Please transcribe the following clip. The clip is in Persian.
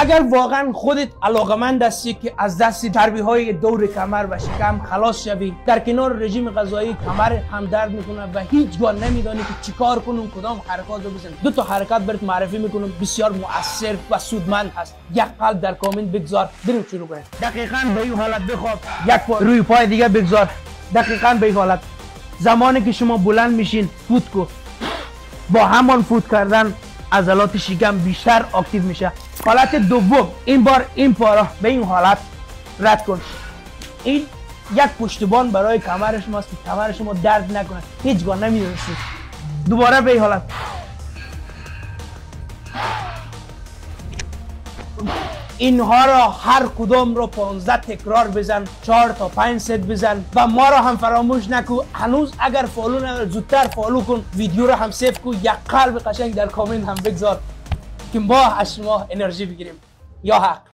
اگر واقعا خودت علاقمند هستی که از دست چربی‌های دور کمر و شکم خلاص شوی، در کنار رژیم غذایی کمر هم درد میکنه و هیچگاه نمیدانی که چیکار کنم، کدام حرکات رو بزنم. دو تا حرکت برات معرفی میکنم بسیار مؤثر و سودمند هست. یک قلب در کامنت بگذار، بریم شروع کنیم. دقیقاً به این حالت بخواب، یک پا روی پای دیگه بگذار. دقیقاً به این حالت. زمانی که شما بلند میشین فوت کو، با همان فوت کردن عضلات شکم بیشتر اکتیو میشه. حالت دوم، این بار این پا را به این حالت رد کن. این یک پشتبان برای کمر شماست که کمر شما درد نکنه، هیچگاه نمیرسید. دوباره به این حالت. اینها را هر کدام رو 15 تکرار بزن، 4 تا 5 ست بزن و ما را هم فراموش نکو. هنوز اگر فالو نداری زودتر فالو کن، ویدیو را هم سیو کن، یک قلب قشنگ در کامنت هم بگذار که ما از شما انرژی بگیریم. یا حق.